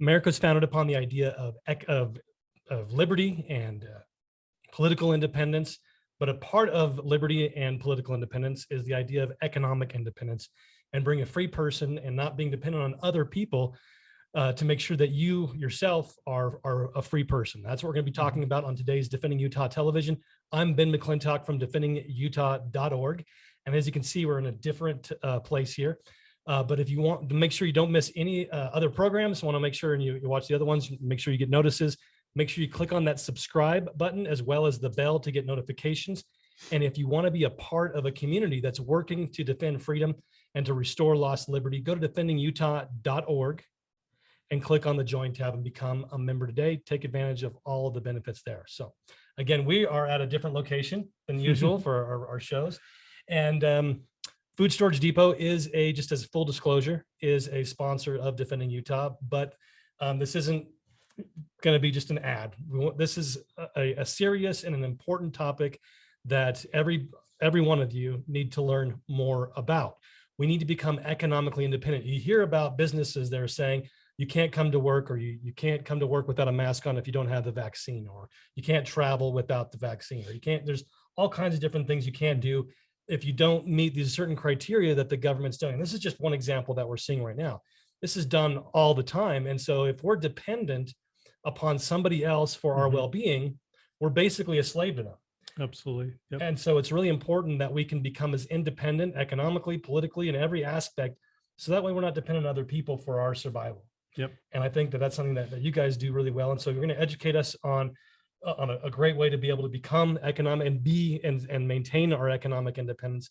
America's founded upon the idea of liberty and political independence. But a part of liberty and political independence is the idea of economic independence, and bring a free person and not being dependent on other people to make sure that you yourself are a free person. That's what we're going to be talking about on today's Defending Utah Television. I'm Ben McClintock from defendingutah.org. And as you can see, we're in a different place here. But if you want to make sure you don't miss any other programs, want to make sure and you watch the other ones, make sure you get notices. Make sure you click on that subscribe button as well as the bell to get notifications. And if you want to be a part of a community that's working to defend freedom and to restore lost liberty, go to defendingutah.org and click on the join tab and become a member today. Take advantage of all of the benefits there. So again, we are at a different location than usual for our shows. And Food Storage Depot is just as full disclosure, is a sponsor of Defending Utah, but this isn't going to be just an ad. This is a serious and an important topic that every one of you need to learn more about. We need to become economically independent. You hear about businesses that are saying you can't come to work, or you can't come to work without a mask on if you don't have the vaccine, or you can't travel without the vaccine, or there's all kinds of different things you can't do if you don't meet these certain criteria that the government's doing. This is just one example that we're seeing right now. This is done all the time. And so if we're dependent upon somebody else for our well-being, we're basically a slave to them. Absolutely. Yep. And so it's really important that we can become as independent economically, politically, in every aspect, so that way we're not dependent on other people for our survival. Yep. And I think that that's something that you guys do really well. And so you're going to educate us on a great way to be able to become economic and maintain our economic independence,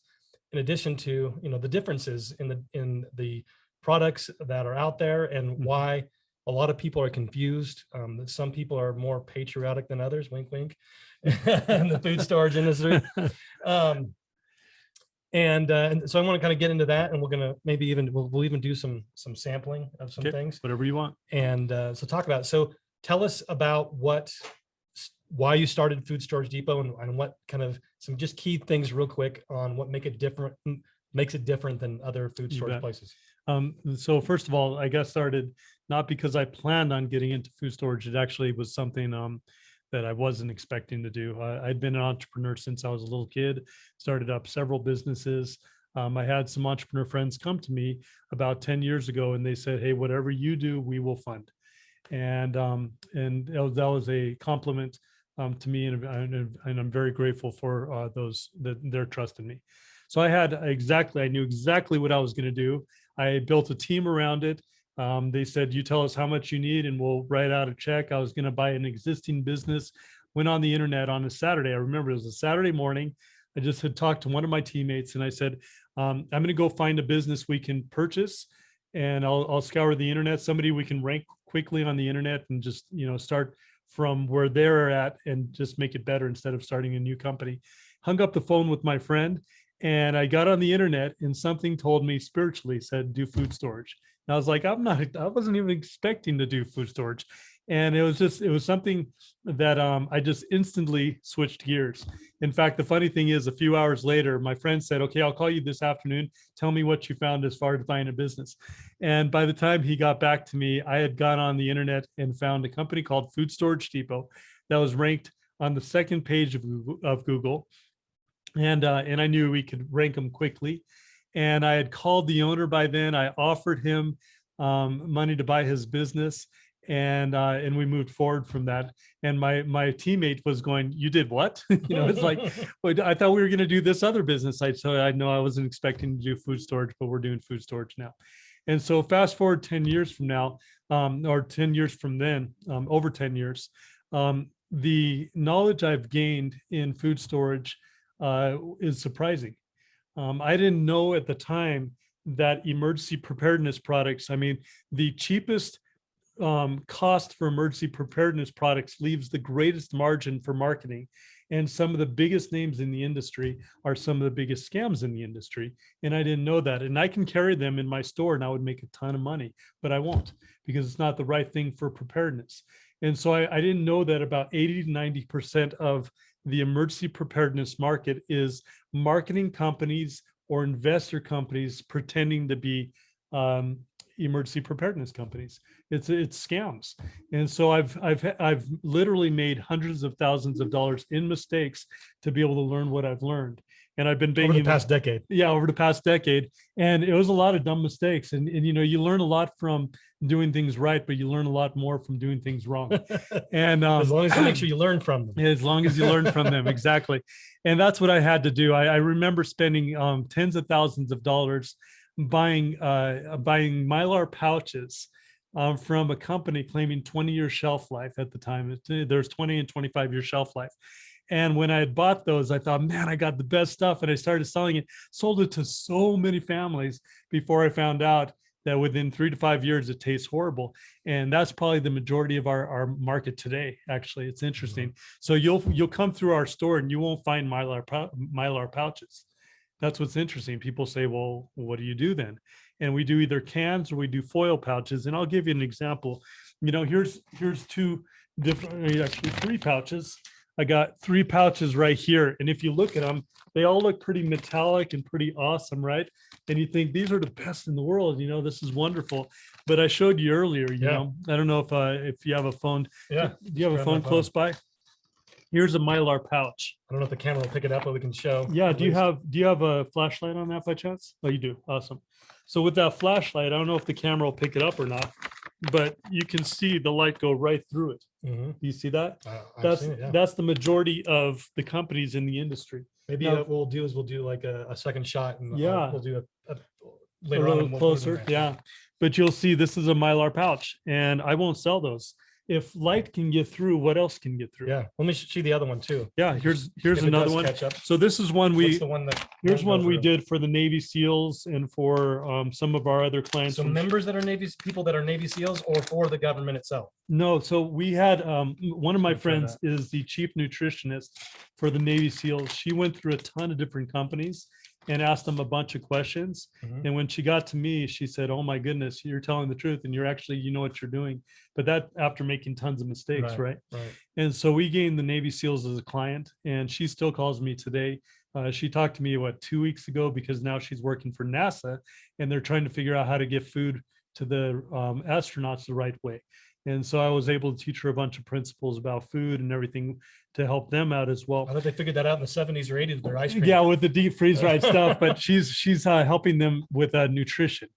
in addition to the differences in the products that are out there, and why a lot of people are confused. Some people are more patriotic than others, wink, wink, in the food storage industry. And so I want to kind of get into that, and we're going to maybe we'll even do some sampling of some things. Whatever you want. And so talk about it. So tell us about why you started Food Storage Depot, and what kind of some just key things real quick on what makes it different than other food storage places. So first of all, I got started not because I planned on getting into food storage. It actually was something that I wasn't expecting to do. I'd been an entrepreneur since I was a little kid, started up several businesses. I had some entrepreneur friends come to me about 10 years ago, and they said, "Hey, whatever you do, we will fund." And that was a compliment to me, and I'm very grateful for their trust in me. So I knew exactly what I was going to do. I built a team around it. They said, "You tell us how much you need and we'll write out a check." I was going to buy an existing business, went on the internet on a Saturday. I remember it was a Saturday morning. I just had talked to one of my teammates, and I said, "I'm going to go find a business we can purchase, and I'll scour the internet, somebody we can rank quickly on the internet, and just start from where they're at and just make it better instead of starting a new company." Hung up the phone with my friend, and I got on the internet, and something told me spiritually, said, "Do food storage." And I was like, I wasn't even expecting to do food storage. And it was something that I just instantly switched gears. In fact, the funny thing is, a few hours later, my friend said, "Okay, I'll call you this afternoon. Tell me what you found as far as buying a business." And by the time he got back to me, I had gone on the internet and found a company called Food Storage Depot that was ranked on the second page of Google. And I knew we could rank them quickly. And I had called the owner by then. I offered him money to buy his business, and we moved forward from that. And my teammate was going, "You did what?" It's like, "Well, I thought we were going to do this other business." I know I wasn't expecting to do food storage, but we're doing food storage now. And so fast forward 10 years from now, or 10 years from then, over 10 years, the knowledge I've gained in food storage is surprising. I didn't know at the time that emergency preparedness products, the cheapest cost for emergency preparedness products leaves the greatest margin for marketing. And some of the biggest names in the industry are some of the biggest scams in the industry. And I didn't know that. And I can carry them in my store and I would make a ton of money, but I won't, because it's not the right thing for preparedness. And so I didn't know that about 80 to 90% of the emergency preparedness market is marketing companies or investor companies pretending to be emergency preparedness companies. It's scams. And so I've literally made hundreds of thousands of dollars in mistakes to be able to learn what I've learned. And I've been Over the being past decade. yeah, over the past decade. And it was a lot of dumb mistakes. And you know, you learn a lot from doing things right, but you learn a lot more from doing things wrong. And As long as you make sure you learn from them. as long as you learn from them, exactly. And that's what I had to do. I remember spending tens of thousands of dollars buying Mylar pouches from a company claiming 20-year shelf life at the time. There's 20 and 25-year shelf life. And when I had bought those, I thought, man, I got the best stuff. And I started selling it, sold it to so many families before I found out that within 3 to 5 years, it tastes horrible. And that's probably the majority of our market today. Actually, it's interesting. So you'll come through our store and you won't find Mylar pouches. That's what's interesting. People say, well, what do you do then? And we do either cans or we do foil pouches. And I'll give you an example. You know, here's two different, actually 3 pouches. I got 3 pouches right here. And if you look at them, they all look pretty metallic and pretty awesome, right? And you think these are the best in the world, you know, this is wonderful. But I showed you earlier, you know, I don't know if you have a phone. Yeah. Do you have a phone close by? Here's a Mylar pouch. I don't know if the camera will pick it up, but we can show. Yeah. Do you have a flashlight on that by chance? Oh, you do. Awesome. So with that flashlight, I don't know if the camera will pick it up or not, but you can see the light go right through it. Mhm. You see that? I've seen it, yeah. That's the majority of the companies in the industry. Maybe Now- what we'll do is we'll do like a second shot and Yeah. we'll do a A later on. little and we'll put it in closer, there. yeah. But you'll see this is a Mylar pouch, and I won't sell those. If light can get through, what else can get through? Yeah. Let me see the other one too. Yeah, here's another one. Catch up. So this is one What's the one that here's won't one go we through? did for the Navy SEALs and for some of our other clients. So from- members that are people that are Navy SEAls or for the government itself. No, so we had one of my Let me try friends is the chief nutritionist for the Navy SEALs. She went through a ton of different companies and asked them a bunch of questions. Mhm. And when she got to me, she said, "Oh my goodness, you're telling the truth, and you're actually, you know what you're doing." But that after making tons of mistakes, right? Right. And so we gained the Navy SEALs as a client, and she still calls me today. She talked to me 2 weeks ago because now she's working for NASA, and they're trying to figure out how to get food to the astronauts the right way. And so I was able to teach her a bunch of principles about food and everything to help them out as well. I thought they figured that out in the 70s or 80s with their ice cream. Yeah, with the deep freeze dried stuff, but she's helping them with nutrition.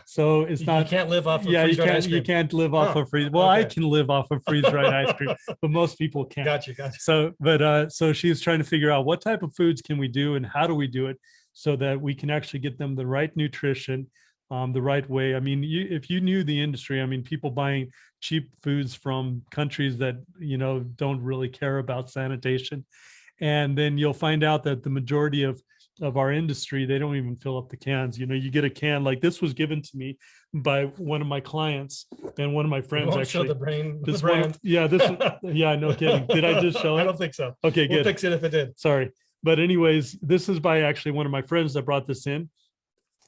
So it's you not. can't live off of Yeah, you freeze-dried ice can't. You cream. can't live off Huh, of freeze. Well, I okay. can live off of freeze dried ice cream, but most people can't. Gotcha. So, but so she's trying to figure out what type of foods can we do and how do we do it so that we can actually get them the right nutrition, the right way. I mean, if you knew the industry, I mean, people buying cheap foods from countries that, you know, don't really care about sanitation. And then you'll find out that the majority of our industry, they don't even fill up the cans. You know, you get a can like this was given to me by one of my clients and one of my friends Won't actually. show the brain. This the one, brand. yeah, yeah, no kidding. Did I just show I it? don't think so. Okay, We'll good. fix it if it did. Sorry. But anyways, this is by actually one of my friends that brought this in.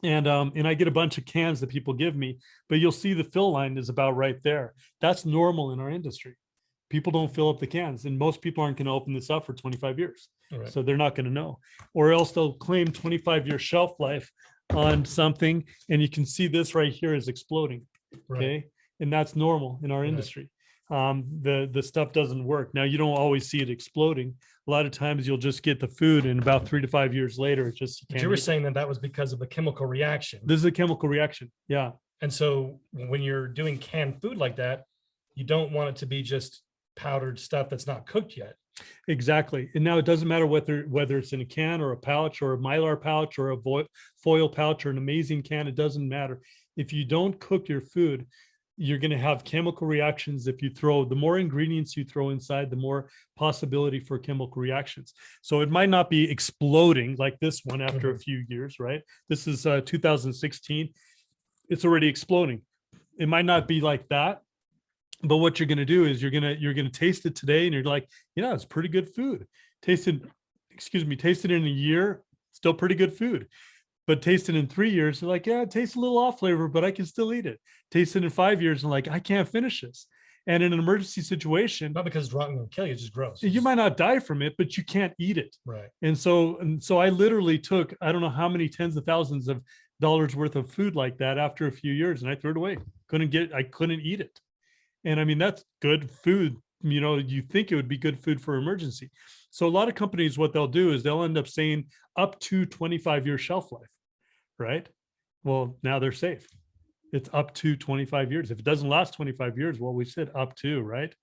And I get a bunch of cans that people give me, but you'll see the fill line is about right there. That's normal in our industry. People don't fill up the cans, and most people aren't going to open this up for 25 years. Right. So they're not going to know, or else they'll claim 25-year shelf life on something. And you can see this right here is exploding. Right. Okay. And that's normal in our Right. industry. The stuff doesn't work. Now, you don't always see it exploding. A lot of times you'll just get the food and about 3 to 5 years later, it just, But you were saying that was because of the chemical reaction. this is a chemical reaction. Yeah. And so when you're doing canned food like that, you don't want it to be just powdered stuff that's not cooked yet. Exactly. And now it doesn't matter whether it's in a can or a pouch or a Mylar pouch or a foil pouch or an amazing can, it doesn't matter. If you don't cook your food, you're going to have chemical reactions. If you throw, the more ingredients you throw inside, the more possibility for chemical reactions. So it might not be exploding like this one after a few years, right? This is 2016. It's already exploding. It might not be like that, but what you're going to do is you're going to taste it today and you're like, yeah, it's pretty good food. Taste it in a year, still pretty good food. But taste it in 3 years, you're like, yeah, it tastes a little off flavor, but I can still eat it. Taste it in 5 years and like, I can't finish this. And in an emergency situation, Not because it's rotten and kill you, it's just gross. you might not die from it, but you can't eat it. Right. And so I literally took, I don't know how many tens of thousands of dollars worth of food like that after a few years, and I threw it away. I couldn't eat it. And I mean, that's good food. You know, you think it would be good food for emergency. So a lot of companies, what they'll do is they'll end up saying up to 25-year shelf life, right? Well, now they're safe. It's up to 25 years. If it doesn't last 25 years, well, we said up to, right?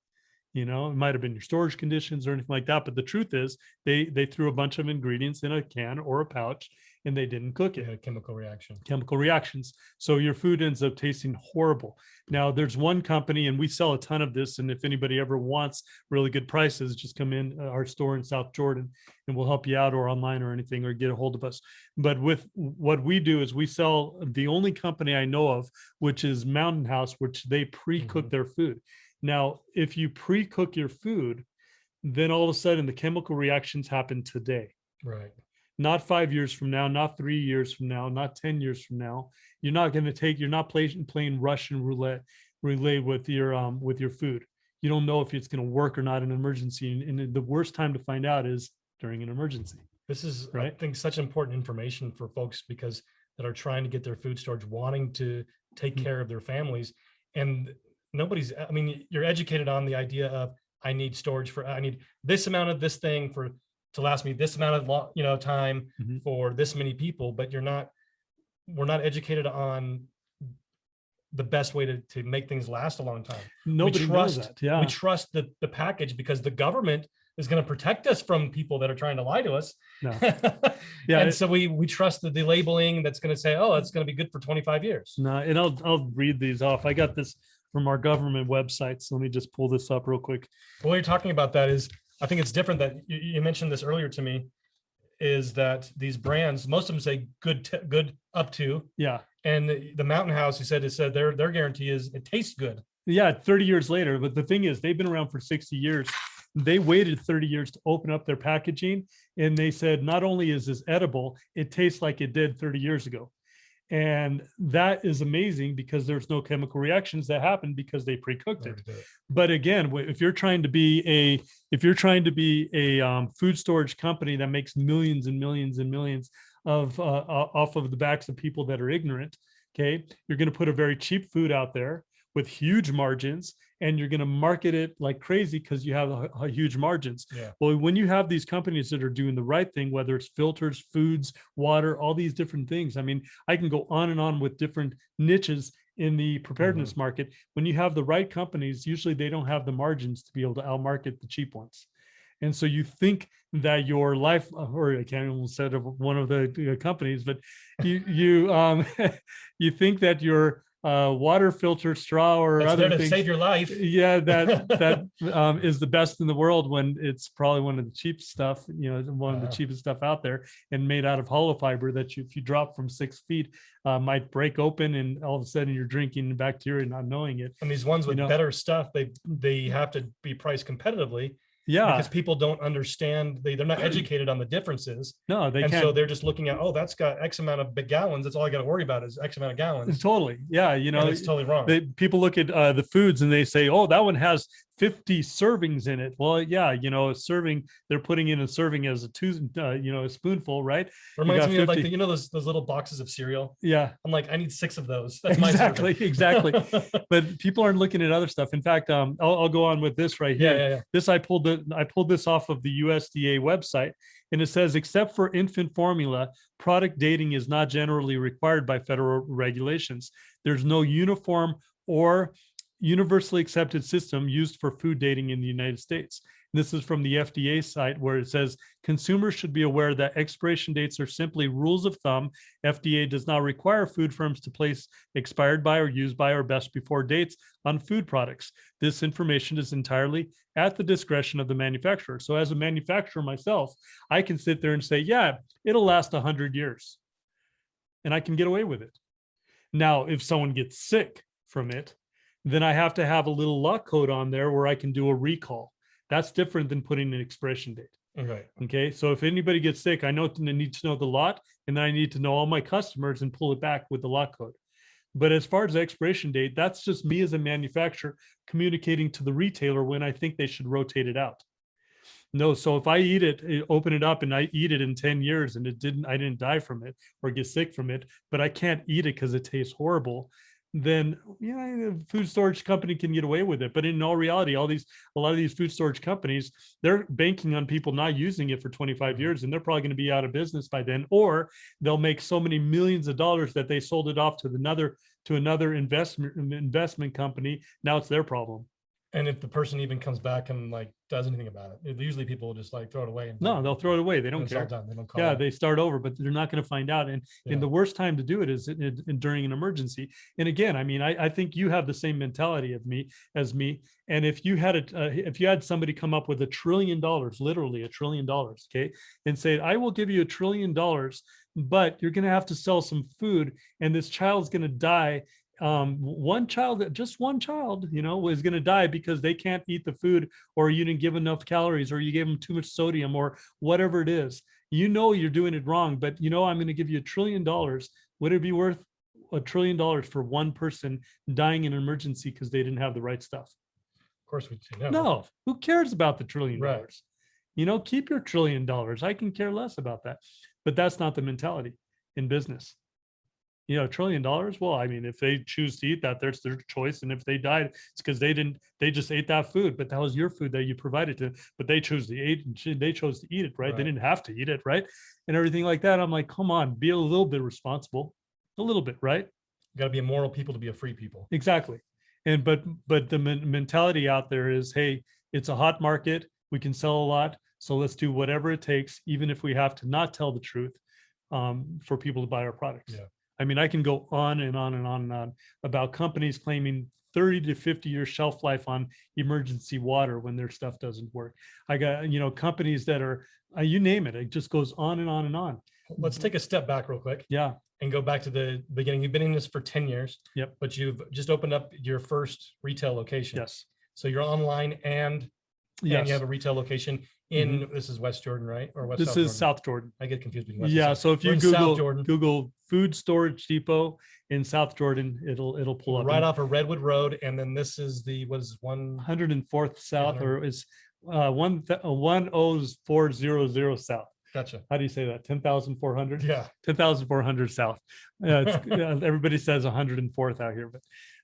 You know, it might have been your storage conditions or anything like that. But the truth is they threw a bunch of ingredients in a can or a pouch and they didn't cook it. Yeah, chemical reaction. Chemical reactions. So your food ends up tasting horrible. Now there's one company, and we sell a ton of this. And if anybody ever wants really good prices, just come in our store in South Jordan and we'll help you out, or online or anything, or get a hold of us. But with what we do is we sell the only company I know of, which is Mountain House, which they pre-cook their food. Now, if you pre-cook your food, then all of a sudden the chemical reactions happen today. Right. Not 5 years from now, not 3 years from now, not 10 years from now. You're not playing Russian roulette relay with your food. You don't know if it's going to work or not in an emergency. And the worst time to find out is during an emergency. This is, right? I think, such important information for folks because that are trying to get their food storage, wanting to take care of their families. And I mean, you're educated on the idea of, I need this amount of this thing to last me this amount of time for this many people, but we're not educated on the best way to make things last a long time. Nobody knows that. Yeah. We trust the package because the government is going to protect us from people that are trying to lie to us. No. Yeah. And so we trust the labeling that's going to say, oh, it's going to be good for 25 years. No, and I'll read these off. I got this from our government website. So let me just pull this up real quick. What you're talking about that is, I think it's different that you mentioned this earlier to me, is that these brands, most of them say good up to. Yeah. And the Mountain House, you said their guarantee is it tastes good. Yeah, 30 years later. But the thing is, they've been around for 60 years. They waited 30 years to open up their packaging. And they said, not only is this edible, it tastes like it did 30 years ago. And that is amazing because there's no chemical reactions that happen because they pre-cooked it. But again, if you're trying to be a food storage company that makes millions and millions and millions of off of the backs of people that are ignorant, okay, you're going to put a very cheap food out there with huge margins, and you're going to market it like crazy because you have a huge margins. Yeah. Well, when you have these companies that are doing the right thing, whether it's filters, foods, water, all these different things. I mean, I can go on and on with different niches in the preparedness market. When you have the right companies, usually they don't have the margins to be able to outmarket the cheap ones. And so you think that your life, or I can't even say of one of the companies, but you you think that your water filter, straw, or that's other there to things, save your life. yeah, that is the best in the world, when it's probably one of the cheap stuff, one of the cheapest stuff out there, and made out of hollow fiber that if you drop from 6 feet, might break open, and all of a sudden you're drinking bacteria not knowing it. And these ones with better stuff, they have to be priced competitively. Yeah, because people don't understand, they're not educated on the differences. No, they can't. And so they're just looking at, oh, that's got X amount of big gallons. That's all I got to worry about is X amount of gallons. Totally. Yeah. And it's totally wrong. People look at the foods and they say, oh, that one has 50 servings in it. Well, yeah, a serving, they're putting in a serving as a spoonful, right? Reminds me of like those little boxes of cereal. Yeah. I'm like, I need 6 of those. That's exactly. But people aren't looking at other stuff. In fact, I'll go on with this right here. Yeah. This I pulled this off of the USDA website, and it says, except for infant formula, product dating is not generally required by federal regulations. There's no uniform or universally accepted system used for food dating in the United States. This is from the FDA site, where it says consumers should be aware that expiration dates are simply rules of thumb. FDA does not require food firms to place expired by or used by or best before dates on food products. This information is entirely at the discretion of the manufacturer. So as a manufacturer myself, I can sit there and say, yeah, it'll last 100 years and I can get away with it. Now, if someone gets sick from it, then I have to have a little lot code on there where I can do a recall. That's different than putting an expiration date. Right. Okay. So if anybody gets sick, I need to know the lot, and then I need to know all my customers and pull it back with the lot code. But as far as the expiration date, that's just me as a manufacturer communicating to the retailer when I think they should rotate it out. No, so if I eat it, open it up and I eat it in 10 years and I didn't die from it or get sick from it, but I can't eat it because it tastes horrible, then yeah, the food storage company can get away with it. But in all reality, a lot of these food storage companies, they're banking on people not using it for 25 years, and they're probably going to be out of business by then, or they'll make so many millions of dollars that they sold it off to another investment company. Now it's their problem. And if the person even comes back and like does anything about it, usually people will just like throw it away. And No, they'll throw it away. They and don't it's all care. done. They don't call Yeah, it. they start over, but they're not going to find out. And Yeah. the worst time to do it is during an emergency. And again, I mean, I think you have the same mentality as me. And if you had somebody come up with $1 trillion, literally $1 trillion, okay, and say, I will give you $1 trillion, but you're going to have to sell some food, and this child's going to die. Just one child, is going to die because they can't eat the food, or you didn't give enough calories, or you gave them too much sodium, or whatever it is. You're doing it wrong, but I'm going to give you $1 trillion. Would it be worth $1 trillion for one person dying in an emergency because they didn't have the right stuff? Of course we do. No, who cares about the $1 trillion? Right. Keep your $1 trillion. I can care less about that. But that's not the mentality in business. $1 trillion. Well, I mean, if they choose to eat that, that's their choice. And if they died, it's because they just ate that food, but that was your food that you provided to them. But they chose to eat, and they chose to eat it, right? They didn't have to eat it, right? And everything like that. I'm like, come on, be a little bit responsible, a little bit, right? You got to be a moral people to be a free people. Exactly. And but the mentality out there is, hey, it's a hot market. We can sell a lot, so let's do whatever it takes, even if we have to not tell the truth, for people to buy our products. Yeah. I mean, I can go on and on and on and on about companies claiming 30 to 50 year shelf life on emergency water when their stuff doesn't work. I got, companies that are, you name it, it just goes on and on and on. Let's take a step back real quick. Yeah. And go back to the beginning. You've been in this for 10 years. Yep. But you've just opened up your first retail location. Yes. So you're online and you have a retail location in, this is West Jordan, right? Or West? This South is Jordan? South Jordan. I get confused between West Yeah. and South. So if We're you in South Jordan. Google food storage depot in South Jordan, it'll pull up right off of Redwood Road. And then this is the, what is 104th South, or is 10400 South. Gotcha. How do you say that? 10,400? Yeah. 10,400 South. Everybody says 104th out here,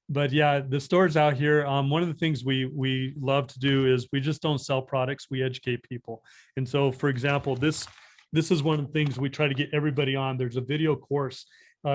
but yeah, the stores out here. One of the things we love to do is we just don't sell products. We educate people. And so, for example, this is one of the things we try to get everybody on. There's a video course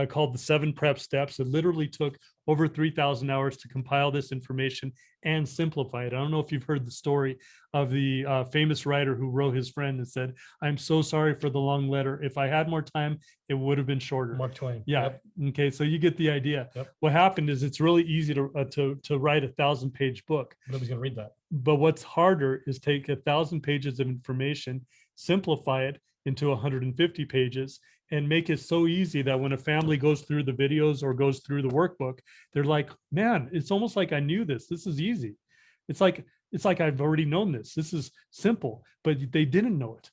called the 7 Prep Steps. It literally took over 3,000 hours to compile this information and simplify it. I don't know if you've heard the story of the famous writer who wrote his friend and said, "I'm so sorry for the long letter. If I had more time, it would have been shorter." Mark Twain. Yeah. Yep. Okay. So you get the idea. Yep. What happened is it's really easy to write 1,000-page book. Nobody's going to read that. But what's harder is take 1,000 pages of information, simplify it into 150 pages, and make it so easy that when a family goes through the videos or goes through the workbook, they're like, man, it's almost like I knew this. This is easy. It's like I've already known this. This is simple, but they didn't know it.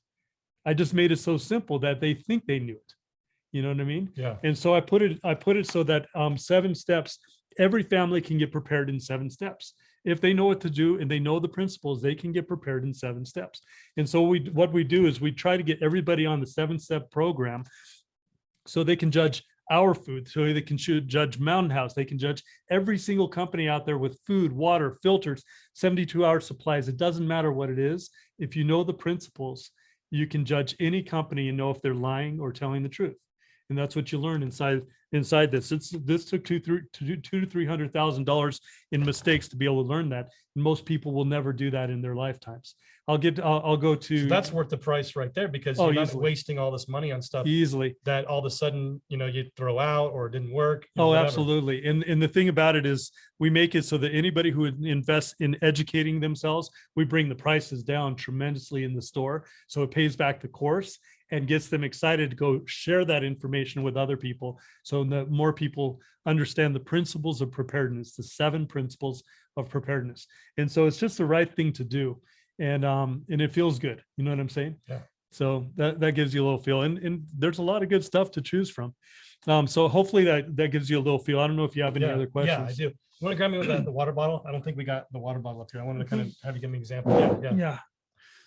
I just made it so simple that they think they knew it. You know what I mean? Yeah. And so I put it so that 7 steps, every family can get prepared in 7 steps. If they know what to do and they know the principles, they can get prepared in 7 steps. And so what we do is we try to get everybody on the 7-step program so they can judge our food, so they can judge Mountain House. They can judge every single company out there with food, water, filters, 72-hour supplies. It doesn't matter what it is. If you know the principles, you can judge any company and know if they're lying or telling the truth. And that's what you learn inside this. This took $200,000 to $300,000 in mistakes to be able to learn that. And most people will never do that in their lifetimes. I'll go to. So that's worth the price right there, because you're not easily. wasting all this money on stuff Easily. that all of a sudden, you throw out or it didn't work. Whatever. Absolutely. And the thing about it is we make it so that anybody who invests in educating themselves, we bring the prices down tremendously in the store. So it pays back the course and gets them excited to go share that information with other people. So that more people understand the principles of preparedness, the 7 principles of preparedness. And so it's just the right thing to do. And it feels good. You know what I'm saying? Yeah. So that gives you a little feel, and there's a lot of good stuff to choose from. So hopefully that gives you a little feel. I don't know if you have any other questions. Yeah, I do. You want to grab me with the water bottle? I don't think we got the water bottle up here. I wanted to kind of have you give me an example. Yeah. Yeah.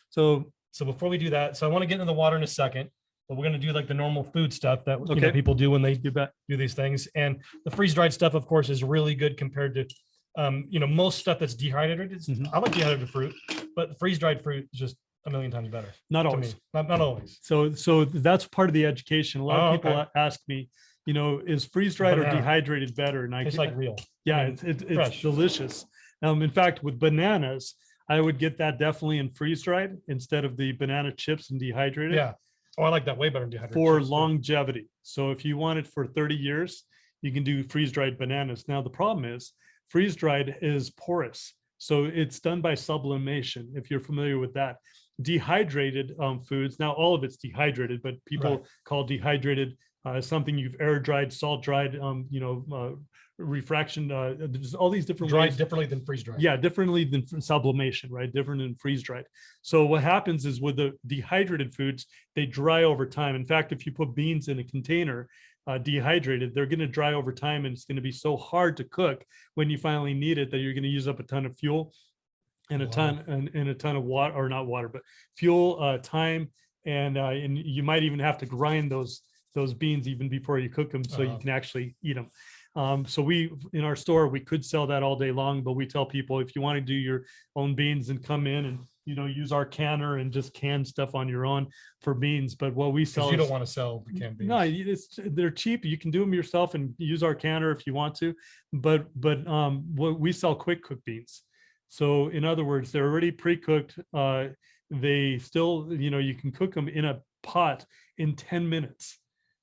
So So before we do that, so I want to get into the water in a second, but we're going to do like the normal food stuff that Okay. people do when they you bet. do these things. And the freeze dried stuff, of course, is really good compared to most stuff that's dehydrated. Mhm. I like dehydrated fruit, but freeze dried fruit is just a million times better. Not to always. me. Not always. So that's part of the education. A lot of people Okay. ask me, is freeze dried or Banana. dehydrated better? And Tastes like real. yeah, I mean, it's fresh. delicious. In fact, with bananas, I would get that definitely in freeze dried instead of the banana chips and dehydrated. Yeah. Oh, I like that way better than dehydrated. For chips, too. longevity. So if you want it for 30 years, you can do freeze dried bananas. Now the problem is freeze dried is porous. So it's done by sublimation, if you're familiar with that. Dehydrated foods, now all of it's dehydrated, but people Right. call dehydrated something you've air dried, salt dried, refraction, there's all these different Dried ways. differently than freeze dried. Yeah, differently than sublimation, right? Different than freeze dried. So what happens is with the dehydrated foods, they dry over time. In fact, if you put beans in a container, dehydrated, they're going to dry over time, and it's going to be so hard to cook when you finally need it that you're going to use up a ton of fuel and a ton and a ton of water, or not water, but fuel, time, and you might even have to grind those beans even before you cook them so you can actually eat them. So we, in our store, we could sell that all day long, but we tell people if you want to do your own beans and come in and, use our canner and just can stuff on your own for beans. But what we sell, you don't want to sell the canned beans. no, they're cheap. You can do them yourself and use our canner if you want to, but what we sell quick cook beans. So in other words, they're already pre-cooked. They still, you can cook them in a pot in 10 minutes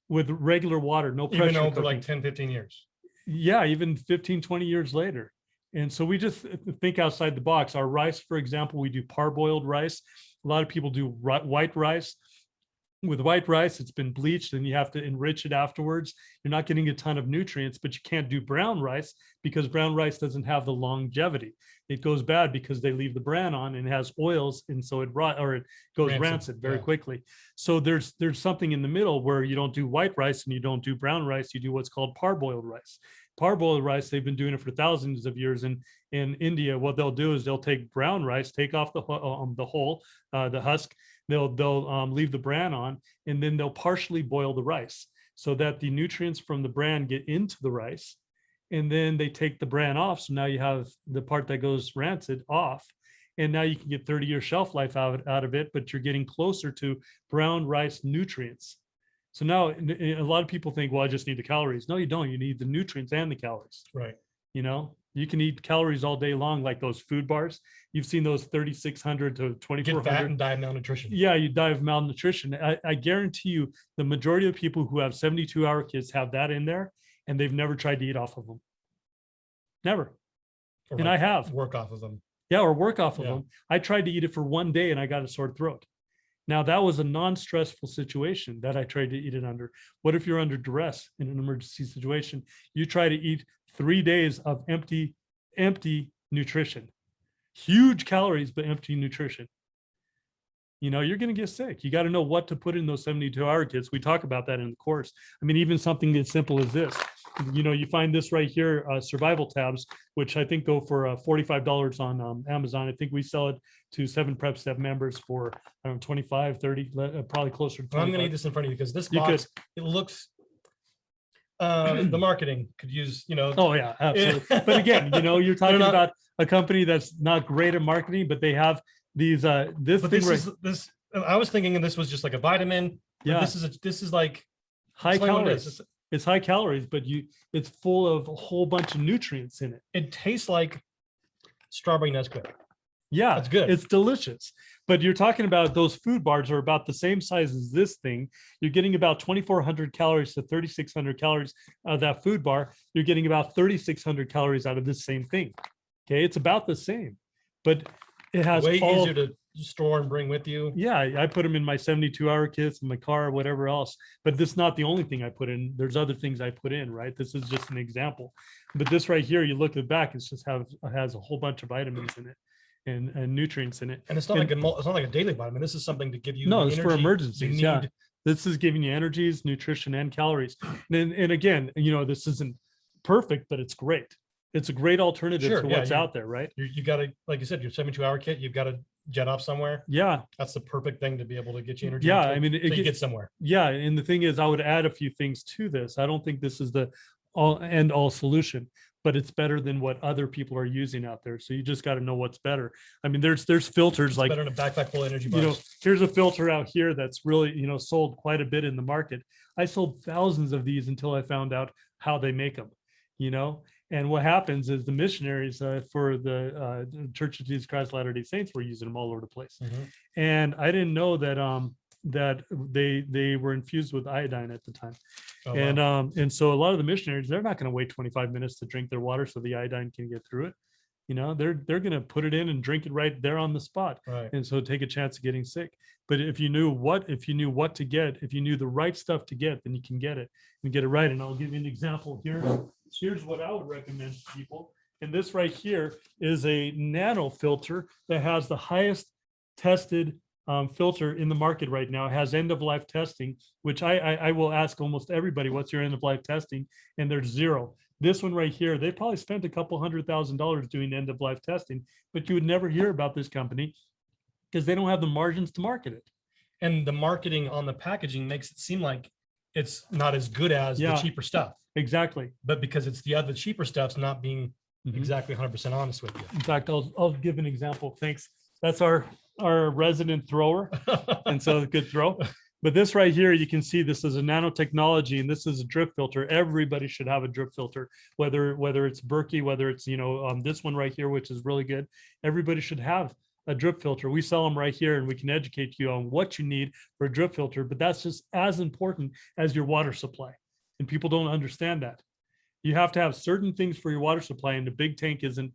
with regular water, no pressure. Even though for cooking. like 10, 15 years. Yeah, even 15, 20 years later. And so we just think outside the box. Our rice, for example, we do parboiled rice. A lot of people do white rice. With white rice, it's been bleached and you have to enrich it afterwards. You're not getting a ton of nutrients, but you can't do brown rice because brown rice doesn't have the longevity. It goes bad because they leave the bran on and it has oils, and so it goes rancid very quickly. So there's something in the middle where you don't do white rice and you don't do brown rice. You do what's called parboiled rice. Parboiled rice, they've been doing it for thousands of years. In India, what they'll do is they'll take brown rice, take off the hull, the husk. They'll leave the bran on, and then they'll partially boil the rice so that the nutrients from the bran get into the rice. And then they take the bran off. So now you have the part that goes rancid off. And now you can get 30-year shelf life out of it, but you're getting closer to brown rice nutrients. So now a lot of people think, well, I just need the calories. No, you don't. You need the nutrients and the calories. Right. You can eat calories all day long, like those food bars. You've seen those 3,600 to 2,400. Get fat and die of malnutrition. Yeah, you die of malnutrition. I guarantee you the majority of people who have 72-hour kids have that in there, and they've never tried to eat off of them. Never. Or And like I have. work off of them. Yeah, or work off of Yeah. them. I tried to eat it for one day and I got a sore throat. Now that was a non-stressful situation that I tried to eat it under. What if you're under duress in an emergency situation? You try to eat 3 days of empty nutrition, huge calories, but empty nutrition. You're going to get sick. You got to know what to put in those 72-hour kits. We talk about that in the course. I mean, even something as simple as this, you find this right here, survival tabs, which I think go for $45 on Amazon. I think we sell it to 7 Prep Step members for, I don't know, 25, 30, probably closer to 25. I'm going to eat this in front of you because this box, it looks, the marketing could use, Oh yeah, absolutely. But again, you're talking about a company that's not great at marketing, but they have these, this but thing this I was thinking this was just like a vitamin. Yeah. This is like high explain what it calories. is. It's high calories, but it's full of a whole bunch of nutrients in it. It tastes like strawberry Nesquik. Yeah, That's good. It's delicious. But you're talking about those food bars are about the same size as this thing. You're getting about 2,400 calories to 3,600 calories out of that food bar. You're getting about 3,600 calories out of this same thing. Okay, it's about the same, but it has way easier to store and bring with you. Yeah, I put them in my 72-hour kits in my car or whatever else. But this is not the only thing I put in. There's other things I put in, right? This is just an example. But this right here, you look at the back, it's just has a whole bunch of vitamins in it and nutrients in it. And it's not like a daily vitamin. This is something to give you. No, the it's for energy emergencies. you Yeah, need. this is giving you energies, nutrition, and calories. And again, this isn't perfect, but it's great. It's a great alternative Sure, to yeah, what's out there, right? You got to, like you said, your 72-hour kit. You've got to jet off somewhere, Yeah. that's the perfect thing to be able to get you energy. Yeah. until- I mean, until you get somewhere. yeah. And the thing is, I would add a few things to this. I don't think this is the all solution, but it's better than what other people are using out there. So you just got to know what's better. I mean, there's filters It's like, better than a backpack full of energy you know, bars. here's a filter out here that's really, sold quite a bit in the market. I sold thousands of these until I found out how they make them, and what happens is the missionaries for the Church of Jesus Christ Latter-day Saints were using them all over the place. Mhm. And I didn't know that they were infused with iodine at the time. Oh, And wow. and so a lot of the missionaries, they're not going to wait 25 minutes to drink their water so the iodine can get through it. They're going to put it in and drink it right there on the spot. Right. And so take a chance of getting sick. But if you knew what to get, if you knew the right stuff to get, then you can get it and get it right. And I'll give you an example here. Here's what I would recommend to people. And this right here is a nano filter that has the highest tested filter in the market right now. It has end of life testing, which I will ask almost everybody, what's your end of life testing? And there's 0. This one right here, they probably spent a couple $100,000 doing end of life testing, but you would never hear about this company because they don't have the margins to market it. And the marketing on the packaging makes it seem like it's not as good as the cheaper stuff. Exactly. But because it's the other cheaper stuff's not being Mhm. exactly 100% honest with you. In fact, I'll give an example. Thanks. That's our resident thrower. And so good throw. But this right here, you can see this is a nanotechnology and this is a drip filter. Everybody should have a drip filter, whether it's Berkey, whether it's, this one right here, which is really good. Everybody should have a drip filter. We sell them right here and we can educate you on what you need for a drip filter, but that's just as important as your water supply. And people don't understand that. You have to have certain things for your water supply, and the big tank isn't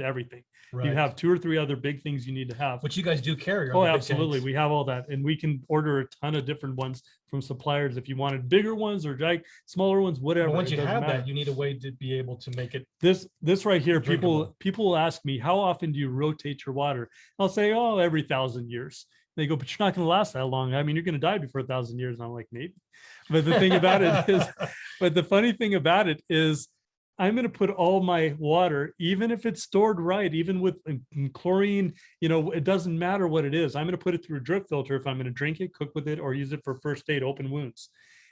everything. Right. You have 2 or 3 other big things you need to have. Which you guys do carry. Oh, absolutely. We have all that. And we can order a ton of different ones from suppliers if you wanted bigger ones or like smaller ones, whatever. But once it you doesn't have matter. that, you need a way to be able to make it. This right here, drinkable. people will ask me, how often do you rotate your water? I'll say, oh, every 1,000 years. They go, but you're not going to last that long. I mean, you're going to die before 1,000 years. And I'm like, maybe. But the thing about it is, but the funny thing about it is, I'm going to put all my water, even if it's stored right, even with chlorine, it doesn't matter what it is. I'm going to put it through a drip filter if I'm going to drink it, cook with it, or use it for first aid, open wounds.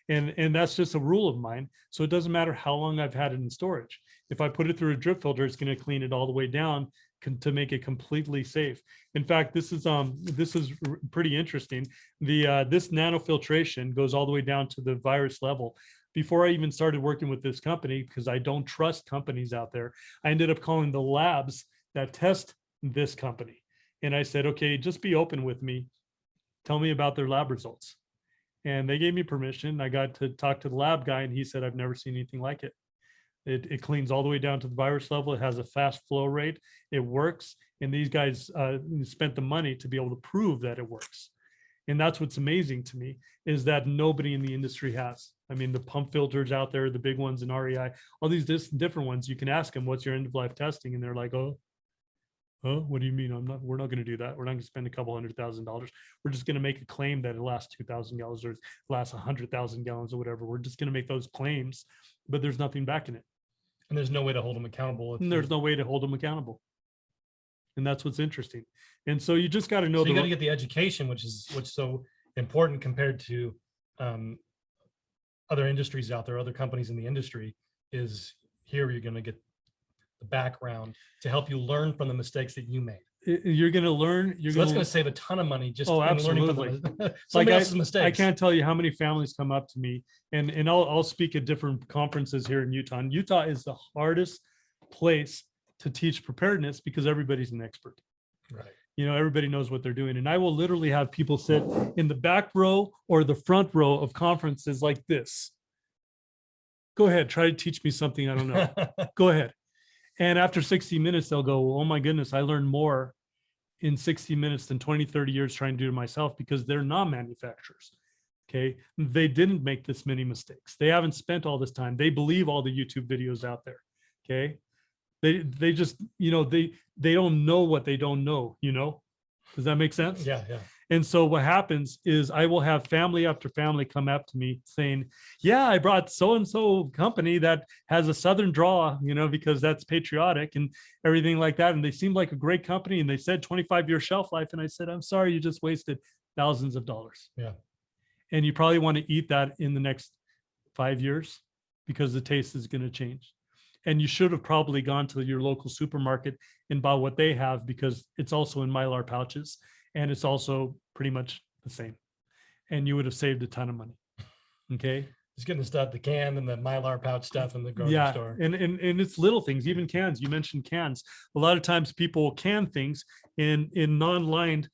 And that's just a rule of mine. So it doesn't matter how long I've had it in storage. If I put it through a drip filter, it's going to clean it all the way down to make it completely safe. In fact, this is pretty interesting. This nanofiltration goes all the way down to the virus level. Before I even started working with this company, because I don't trust companies out there, I ended up calling the labs that test this company. And I said, okay, just be open with me. Tell me about their lab results. And they gave me permission. I got to talk to the lab guy and he said, I've never seen anything like it. It cleans all the way down to the virus level. It has a fast flow rate. It works. And these guys spent the money to be able to prove that it works. And that's what's amazing to me, is that nobody in the industry has. I mean, the pump filters out there, the big ones in REI, all these different ones, you can ask them, what's your end of life testing? And they're like, oh, what do you mean? We're not going to do that. We're not going to spend a couple $100,000. We're just going to make a claim that it lasts 2,000 gallons or it lasts 100,000 gallons or whatever. We're just going to make those claims, but there's nothing backing it. And there's no way to hold them accountable. And there's no way to hold them accountable. And that's what's interesting. And so you just got to know. So you got to get the education, which is so important compared to other industries out there, other companies in the industry. Is here you're going to get the background to help you learn from the mistakes that you made. You're going to learn. That's going to save a ton of money just in learning from somebody else's mistakes. I can't tell you how many families come up to me, and I'll speak at different conferences here in Utah. And Utah is the hardest place to teach preparedness because everybody's an expert. Right. Everybody knows what they're doing. And I will literally have people sit in the back row or the front row of conferences like this. Go ahead, try to teach me something I don't know. Go ahead. And after 60 minutes, they'll go, oh my goodness, I learned more in 60 minutes than 20, 30 years trying to do it myself, because they're not manufacturers. Okay. They didn't make this many mistakes. They haven't spent all this time. They believe all the YouTube videos out there. Okay. They just, they don't know what they don't know, Does that make sense? Yeah. Yeah. And so what happens is I will have family after family come up to me saying, yeah, I brought so-and-so company that has a Southern draw, because that's patriotic and everything like that. And they seemed like a great company. And they said 25-year shelf life. And I said, I'm sorry, you just wasted thousands of dollars. Yeah. And you probably want to eat that in the next 5 years because the taste is going to change. And you should have probably gone to your local supermarket and bought what they have, because it's also in Mylar pouches and it's also pretty much the same. And you would have saved a ton of money. Okay. Just getting the stuff, the can and the Mylar pouch stuff in the grocery Yeah. store. And it's little things, even cans. You mentioned cans. A lot of times people will can things in non-lined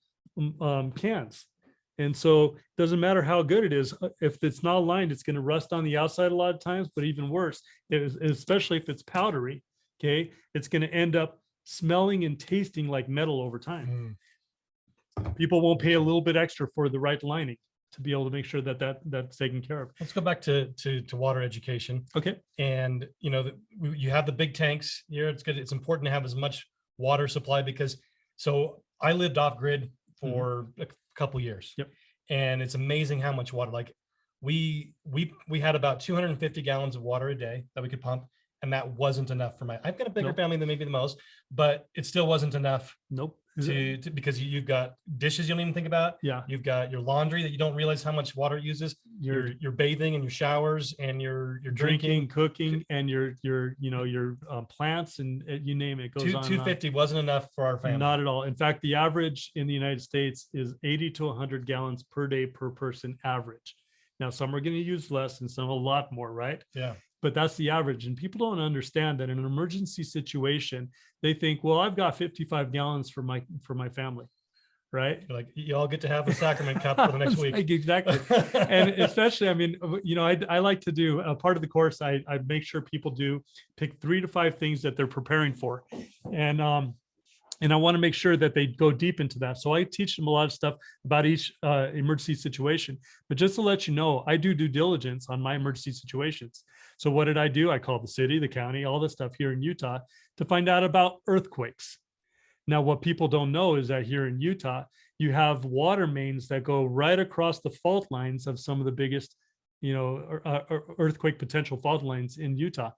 cans. And so it doesn't matter how good it is. If it's not lined, it's going to rust on the outside a lot of times, but even worse, especially if it's powdery, okay, it's going to end up smelling and tasting like metal over time. People won't pay a little bit extra for the right lining to be able to make sure that that's taken care of. Let's go back to water education. Okay. And you have the big tanks here. It's good. It's important to have as much water supply, because so I lived off grid for a couple years. Yep. And it's amazing how much water, like we had about 250 gallons of water a day that we could pump. And that wasn't enough for I've got a bigger family than maybe the most, but it still wasn't enough. Nope. To because you've got dishes you don't even think about. Yeah. You've got your laundry that you don't realize how much water it uses. Your bathing and your showers and your drinking, cooking, and your plants, and you name it. It goes on. 250 wasn't enough for our family. Not at all. In fact, the average in the United States is 80 to 100 gallons per day per person average. Now, some are going to use less and some a lot more, right? Yeah. But that's the average. And people don't understand that in an emergency situation, they think, well, I've got 55 gallons for my family, right? You're like, you all get to have a sacrament cup for the next week. Exactly. And especially, I mean, I like to do a part of the course. I make sure people pick 3 to 5 things that they're preparing for. And I want to make sure that they go deep into that. So I teach them a lot of stuff about each emergency situation. But just to let you know, I do due diligence on my emergency situations. So what did I do? I called the city, the county, all this stuff here in Utah to find out about earthquakes. Now, what people don't know is that here in Utah, you have water mains that go right across the fault lines of some of the biggest, earthquake potential fault lines in Utah.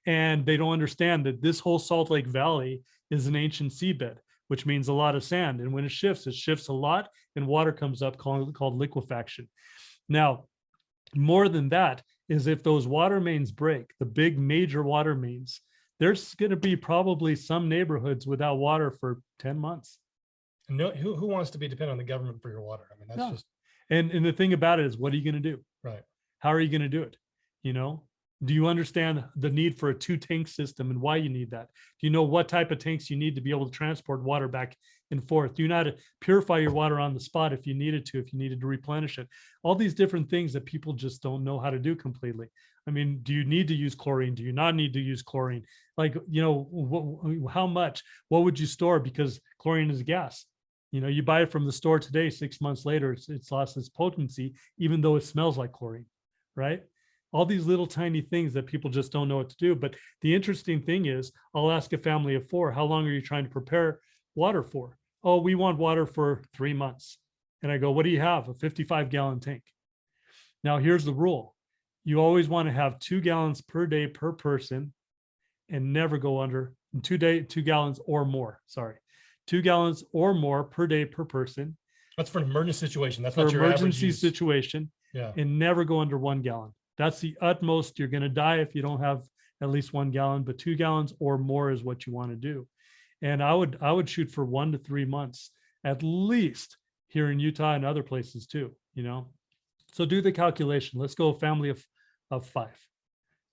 And they don't understand that this whole Salt Lake Valley is an ancient seabed, which means a lot of sand. And when it shifts a lot, and water comes up called liquefaction. Now, more than that is if those water mains break, the big major water mains, there's going to be probably some neighborhoods without water for 10 months. No, who wants to be dependent on the government for your water? I mean, that's just. And the thing about it is, what are you going to do? Right. How are you going to do it? Do you understand the need for a 2-tank system and why you need that? Do you know what type of tanks you need to be able to transport water back and forth? Do you know how to purify your water on the spot if you needed to replenish it? All these different things that people just don't know how to do completely. I mean, do you need to use chlorine? Do you not need to use chlorine? Like, how much? What would you store? Because chlorine is a gas. You buy it from the store today, 6 months later, it's lost its potency, even though it smells like chlorine, right? All these little tiny things that people just don't know what to do. But the interesting thing is, I'll ask a family of 4, how long are you trying to prepare water for? Oh, we want water for 3 months. And I go, what do you have? A 55-gallon tank. Now, here's the rule. You always want to have 2 gallons per day per person and never go under 2 gallons or more. Sorry. 2 gallons or more per day per person. That's for an emergency situation. That's for not your emergency average situation. Yeah. And never go under 1 gallon. That's the utmost you're going to die if you don't have at least 1 gallon, but 2 gallons or more is what you want to do. And I would shoot for 1 to 3 months, at least here in Utah and other places too, So do the calculation. Let's go a family of 5.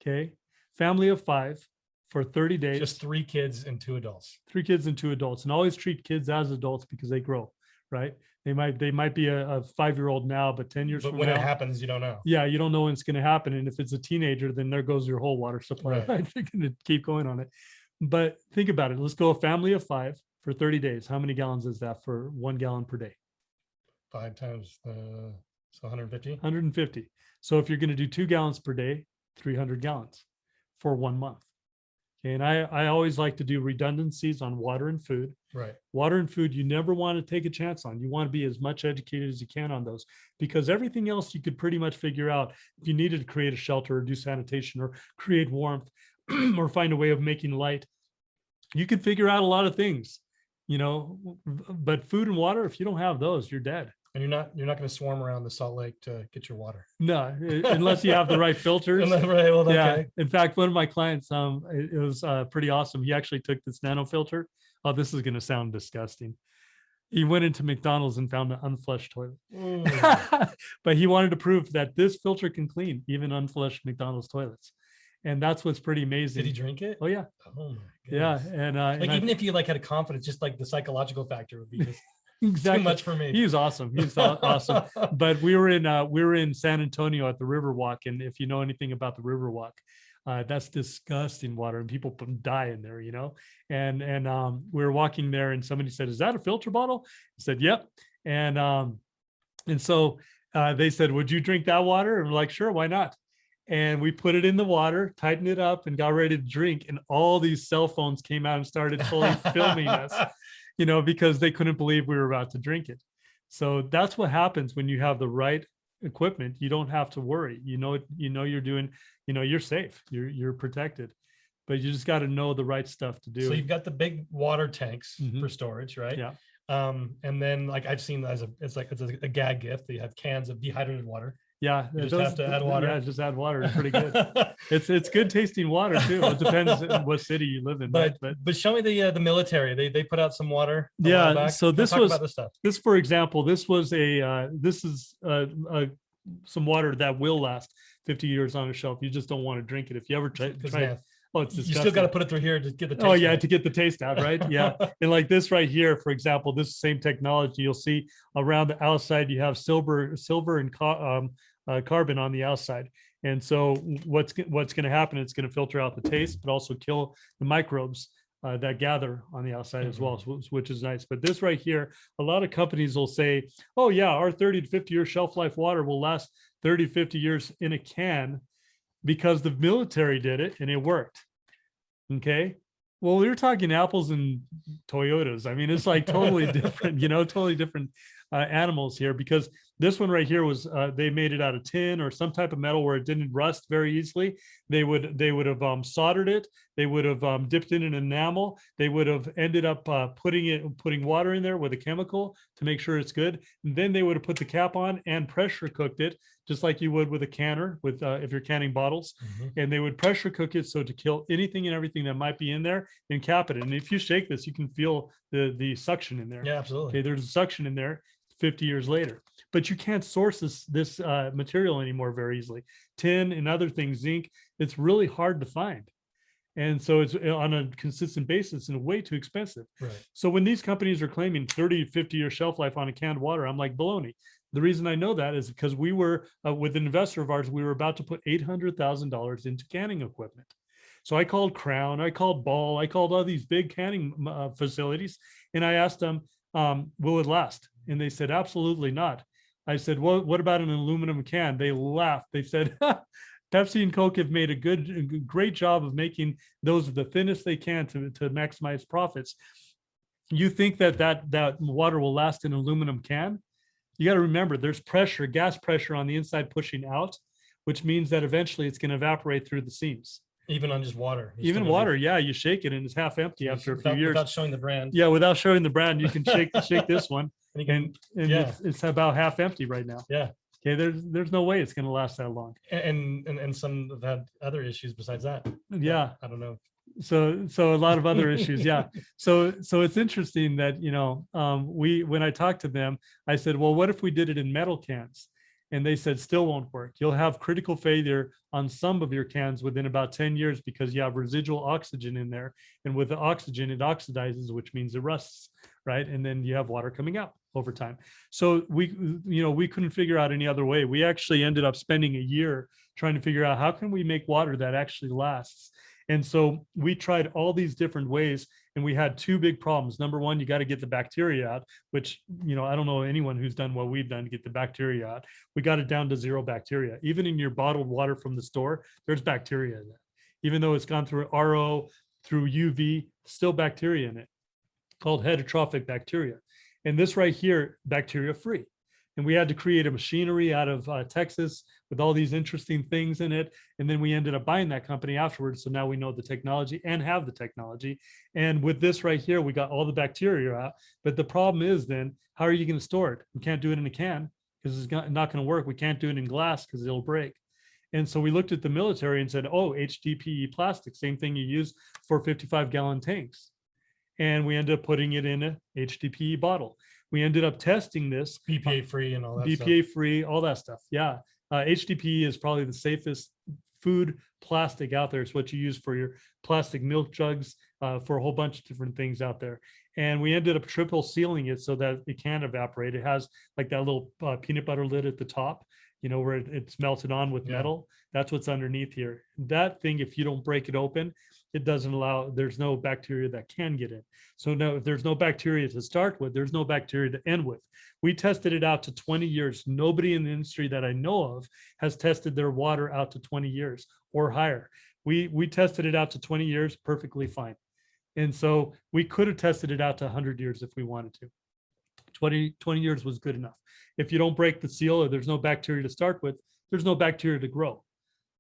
Okay. Family of 5 for 30 days. Just 3 kids and 2 adults. 3 kids and 2 adults. And always treat kids as adults because they grow, right? They might be a 5-year-old now, but 10 years from when now, it happens, you don't know. Yeah, you don't know when it's going to happen. And if it's a teenager, then there goes your whole water supply. Right. Right? They're going to keep going on it. But think about it. Let's go a family of 5 for 30 days. How many gallons is that for 1 gallon per day? 5 times so 150. 150. So if you're going to do 2 gallons per day, 300 gallons for 1 month. And I always like to do redundancies on water and food. Right. Water and food, you never want to take a chance on. You want to be as much educated as you can on those, because everything else you could pretty much figure out. If you needed to create a shelter or do sanitation or create warmth or find a way of making light, you could figure out a lot of things, but food and water, if you don't have those, you're dead. And you're not going to swarm around the Salt Lake to get your water. No, unless you have the right filters. Right. Well, Yeah. okay. In fact, one of my clients, it was pretty awesome. He actually took this nano filter. Oh, this is going to sound disgusting. He went into McDonald's and found an unflushed toilet. But he wanted to prove that this filter can clean even unflushed McDonald's toilets. And that's what's pretty amazing. Did he drink it? Oh, yeah. Oh, my Yeah. goodness. And Like, even if you like had a confidence, just like the psychological factor would be just exactly too much for me. He was awesome. He was awesome. But we were in San Antonio at the Riverwalk, and if you know anything about the Riverwalk, that's disgusting water, and people die in there, And we were walking there, and somebody said, "Is that a filter bottle?" I said, "Yep." And so they said, "Would you drink that water?" And we're like, "Sure, why not?" And we put it in the water, tightened it up, and got ready to drink. And all these cell phones came out and started fully filming us, because they couldn't believe we were about to drink it. So that's what happens when you have the right equipment. You don't have to worry. You're doing, you're safe. You're protected, but you just got to know the right stuff to do. So you've got the big water tanks Mhm. for storage, right? Yeah. And then, like, I've seen it's a gag gift. They have cans of dehydrated water. Yeah, You just have to add water. Yeah, just add water. It's pretty good. It's good tasting water too. It depends on what city you live in. But right? show me the military. They put out some water. a while Yeah, back. so Let's this talk was- about this stuff. This, for example, this is some water that will last 50 years on a shelf. You just don't want to drink it if you ever try. Because Oh, it's you disgusting. still got to put it through here to get the taste. Oh yeah, right. to get the taste out, right? Yeah. And like this right here, for example, this same technology, you'll see around the outside you have silver and carbon on the outside. And so what's going to happen? It's going to filter out the taste, but also kill the microbes that gather on the outside as well, which is nice. But this right here, a lot of companies will say, "Oh yeah, our 30 to 50 year shelf life water will last 30 to 50 years in a can because the military did it and it worked." Okay. Well, we were talking apples and Toyotas. I mean, it's like totally different, totally different animals here, because this one right here was they made it out of tin or some type of metal where it didn't rust very easily. They would have soldered it. They would have dipped it in enamel. They would have ended up putting water in there with a chemical to make sure it's good. And then they would have put the cap on and pressure cooked it, just like you would with a canner with if you're canning bottles. And they would pressure cook it so to kill anything and everything that might be in there and cap it. And if you shake this, you can feel the suction in there. Yeah, absolutely. Okay, there's a suction in there 50 years later, but you can't source this material anymore very easily. Tin and other things, zinc, it's really hard to find. And so it's on a consistent basis and way too expensive. Right. So when these companies are claiming 30, 50 year shelf life on a canned water, I'm like, baloney. The reason I know that is because we were with an investor of ours, we were about to put $800,000 into canning equipment. So I called Crown, I called Ball, I called all these big canning facilities, and I asked them, will it last? And they said, absolutely not. I said, well, what about an aluminum can? They laughed. They said, Pepsi and Coke have made a great job of making those the thinnest they can to maximize profits. You think that water will last in an aluminum can? You got to remember there's pressure, gas pressure on the inside pushing out, which means that eventually it's going to evaporate through the seams. Even on just water. Even water, yeah, you shake it and it's half empty after a few years. Without showing the brand. Yeah, without showing the brand, you can shake this one, and yeah. it's about half empty right now. Yeah. Okay, there's no way it's going to last that long. And some have had other issues besides that. Yeah, I don't know. So a lot of other issues. Yeah. So it's interesting that when I talked to them, I said, well, what if we did it in metal cans? And they said, still won't work. You'll have critical failure on some of your cans within about 10 years because you have residual oxygen in there. And with the oxygen, it oxidizes, which means it rusts, right? And then you have water coming out over time. So we couldn't figure out any other way. We actually ended up spending a year trying to figure out how can we make water that actually lasts. And so we tried all these different ways, and we had two big problems. Number one, you got to get the bacteria out, which, I don't know anyone who's done what we've done to get the bacteria out. We got it down to zero bacteria. Even in your bottled water from the store, there's bacteria in that. Even though it's gone through RO, through UV, still bacteria in it, called heterotrophic bacteria. And this right here, bacteria free. And we had to create a machinery out of Texas with all these interesting things in it. And then we ended up buying that company afterwards. So now we know the technology and have the technology. And with this right here, we got all the bacteria out. But the problem is then, how are you going to store it? We can't do it in a can because it's not going to work. We can't do it in glass because it'll break. And so we looked at the military and said, oh, HDPE plastic, same thing you use for 55-gallon tanks. And we ended up putting it in a HDPE bottle. We ended up testing this. BPA free and all that BPA stuff. free, all that stuff. Yeah. HDPE is probably the safest food plastic out there. It's what you use for your plastic milk jugs, for a whole bunch of different things out there. And we ended up triple sealing it so that it can't evaporate. It has like that little peanut butter lid at the top, where it's melted on with metal. That's what's underneath here. That thing, if you don't break it open, it doesn't allow, there's no bacteria that can get in. So no, if there's no bacteria to start with, there's no bacteria to end with. We tested it out to 20 years. Nobody in the industry that I know of has tested their water out to 20 years or higher. We tested it out to 20 years perfectly fine. And so we could have tested it out to 100 years if we wanted to. 20 years was good enough. If you don't break the seal or there's no bacteria to start with, there's no bacteria to grow.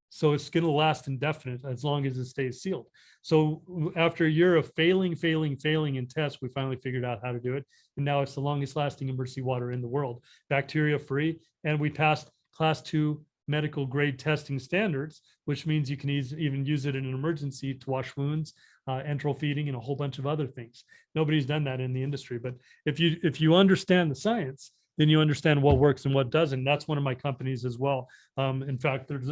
So it's going to last indefinite as long as it stays sealed. So after a year of failing in tests, we finally figured out how to do it. And now it's the longest lasting emergency water in the world, bacteria free. And we passed class 2 medical grade testing standards, which means you can even use it in an emergency to wash wounds, enteral feeding, and a whole bunch of other things. Nobody's done that in the industry. But if you understand the science, then you understand what works and what doesn't. That's one of my companies as well. In fact, there's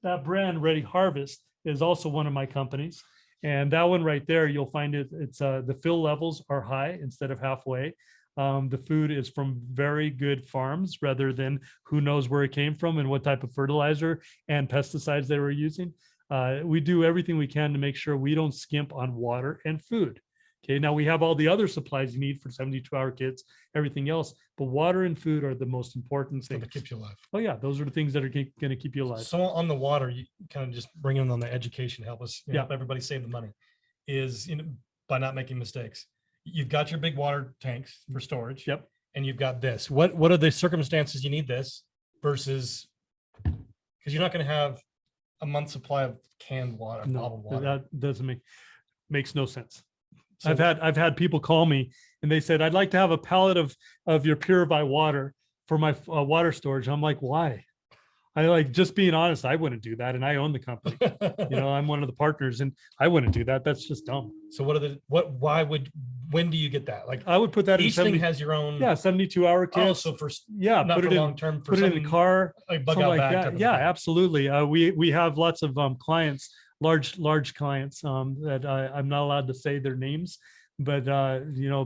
that brand Ready Harvest is also one of my companies. And that one right there, you'll find it's the fill levels are high instead of halfway. The food is from very good farms rather than who knows where it came from and what type of fertilizer and pesticides they were using. We do everything we can to make sure we don't skimp on water and food. Okay, now we have all the other supplies you need for 72-hour kits, everything else, but water and food are the most important things. That keeps you alive. Oh yeah, those are the things that are going to keep you alive. So on the water, you kind of just bring in on the education, help us, help everybody save the money, is by not making mistakes. You've got your big water tanks for storage. Yep. And you've got this. What are the circumstances you need this versus, because you're not going to have a month's supply of canned water, bottled water. That doesn't makes no sense. So I've had people call me and they said, I'd like to have a pallet of your Purify water for my water storage. I'm like, why? Just being honest, I wouldn't do that. And I own the company. I'm one of the partners and I wouldn't do that. That's just dumb. So when do you get that? Like I would put that each in thing has your own. 72-hour kits. Oh, so for not put for it in long term. Put it in the car. Like bug something out like bag that. type of Yeah, thing. absolutely. We have lots of clients, large clients that I'm not allowed to say their names, but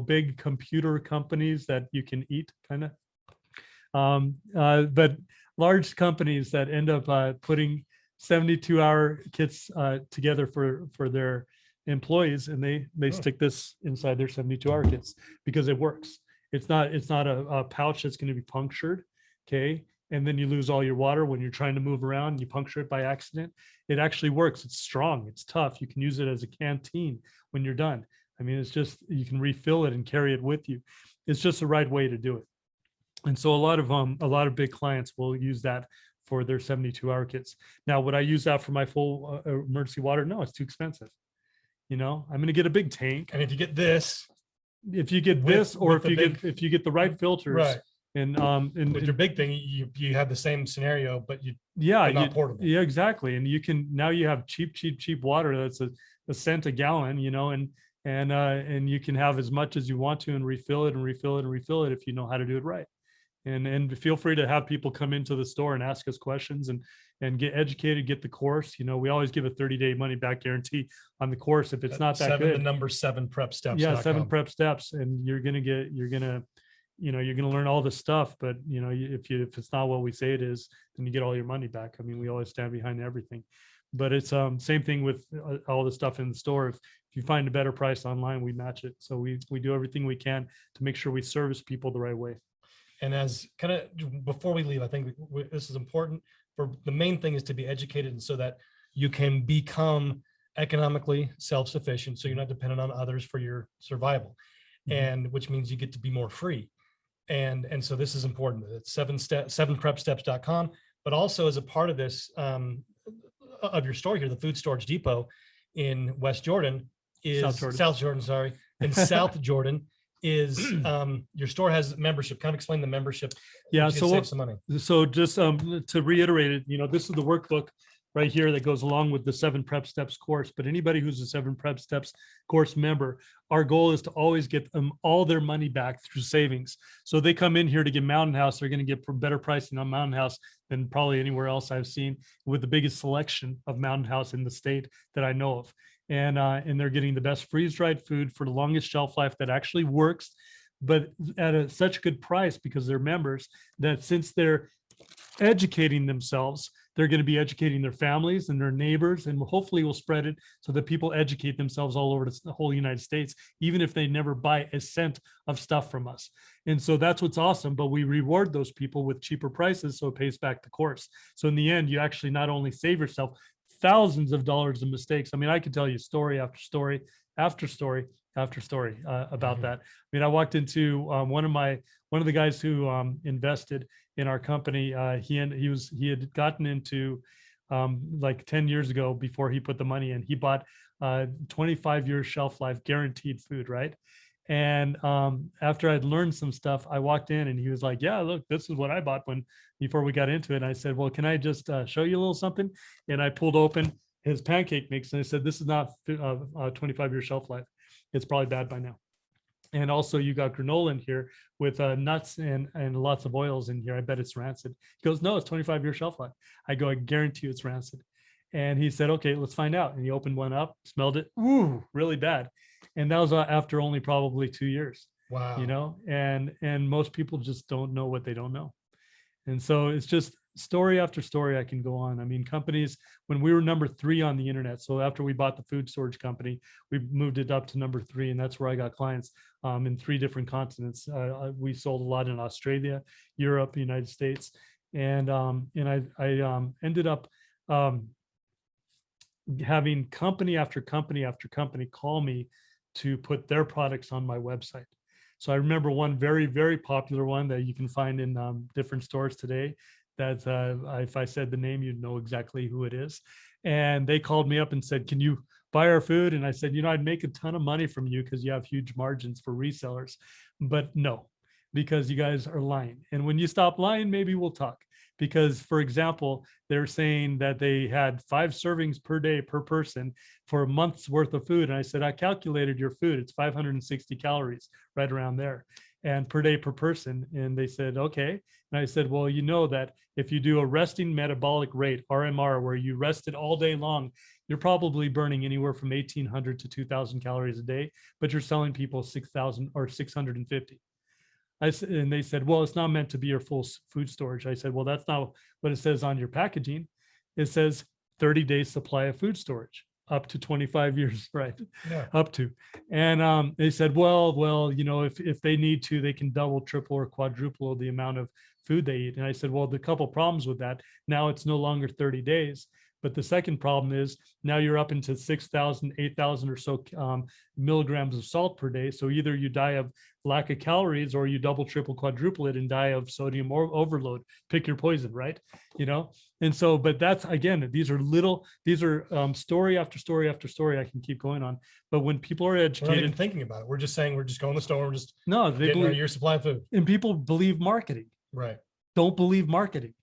big computer companies that you can eat kind of. But large companies that end up putting 72-hour kits together for their employees, and they stick this inside their 72-hour kits because it works. It's not a pouch that's going to be punctured, okay? And then you lose all your water when you're trying to move around and you puncture it by accident. It actually works. It's strong. It's tough. You can use it as a canteen when you're done. I mean, it's just, you can refill it and carry it with you. It's just the right way to do it. And so a lot of big clients will use that for their 72-hour kits. Now, would I use that for my full emergency water? No, it's too expensive. I'm going to get a big tank. And if you get this, if you get this, or if you get the right filters, right. And with your big thing, you have the same scenario, but not portable. Yeah, exactly. And now you have cheap water that's a cent a gallon, and you can have as much as you want to and refill it if you know how to do it right. And feel free to have people come into the store and ask us questions and get educated, get the course. We always give a 30-day money back guarantee on the course if it's not that good. The number 7 prep steps. Yeah, 7 prep steps, and you're gonna learn all this stuff. But if it's not what we say it is, then you get all your money back. I mean, we always stand behind everything. But it's same thing with all the stuff in the store. If you find a better price online, we match it. So we do everything we can to make sure we service people the right way. And as kind of before we leave, I think this is important. For the main thing is to be educated, and so that you can become economically self-sufficient, so you're not dependent on others for your survival, Mhm. and which means you get to be more free. And so this is important. It's 7prepsteps.com, but also as a part of this, of your store here, the Food Storage Depot in West Jordan is South Jordan, sorry, in South Jordan is your store has membership. Kind of explain the membership. Yeah, so save some money. So just to reiterate it, this is the workbook right here that goes along with the 7 Prep Steps course. But anybody who's a 7 Prep Steps course member, our goal is to always get them all their money back through savings. So they come in here to get Mountain House, they're going to get better pricing on Mountain House than probably anywhere else I've seen, with the biggest selection of Mountain House in the state that I know of. And they're getting the best freeze-dried food for the longest shelf life that actually works, but at such good price, because they're members, that since they're educating themselves, they're going to be educating their families and their neighbors, and hopefully we'll spread it so that people educate themselves all over the whole United States, even if they never buy a cent of stuff from us. And so that's what's awesome, but we reward those people with cheaper prices, so it pays back the course. So in the end, you actually not only save yourself thousands of dollars of mistakes. I mean, I could tell you story after story after story after story about that. I mean, I walked into one of the guys who invested in our company. He had gotten into like 10 years ago, before he put the money in, he bought 25 years shelf life guaranteed food, right? And after I'd learned some stuff, I walked in and he was like, yeah, look, this is what I bought before we got into it. And I said, well, can I just show you a little something? And I pulled open his pancake mix and I said, this is not 25-year shelf life. It's probably bad by now. And also you got granola in here with nuts and lots of oils in here. I bet it's rancid. He goes, no, it's 25-year shelf life. I go, I guarantee you it's rancid. And he said, okay, let's find out. And he opened one up, smelled it. Ooh, really bad. And that was after only probably 2 years. Wow. And most people just don't know what they don't know. And so it's just story after story I can go on. I mean, companies, when we were number 3 on the internet, so after we bought the food storage company, we moved it up to number 3, and that's where I got clients in 3 different continents. We sold a lot in Australia, Europe, United States, and I ended up having company after company after company call me to put their products on my website. So I remember one very, very popular one that you can find in different stores today, that if I said the name, you'd know exactly who it is. And they called me up and said, can you buy our food? And I said, I'd make a ton of money from you because you have huge margins for resellers. But no, because you guys are lying. And when you stop lying, maybe we'll talk. Because, for example, they're saying that they had 5 servings per day per person for a month's worth of food. And I said, I calculated your food. It's 560 calories, right around there, and per day per person. And they said, okay. And I said, well, you know that if you do a resting metabolic rate, RMR, where you rested all day long, you're probably burning anywhere from 1,800 to 2,000 calories a day, but you're selling people 6,000 or 650. And they said, well, it's not meant to be your full food storage. I said, well, that's not what it says on your packaging. It says 30 days supply of food storage, up to 25 years, right? Yeah. Up to. And they said, well, if they need to, they can double, triple, or quadruple the amount of food they eat. And I said, well, the couple problems with that, now it's no longer 30 days. But the second problem is now you're up into 6,000, 8,000 or so milligrams of salt per day. So either you die of lack of calories, or you double, triple, quadruple it and die of sodium overload. Pick your poison, right? And so, but that's, again, these are story after story after story I can keep going on. But when people are educated, we're not even thinking about it. We're just saying, we're just going to the store. We're just they getting believe your supply of food. And people believe marketing. Right. Don't believe marketing.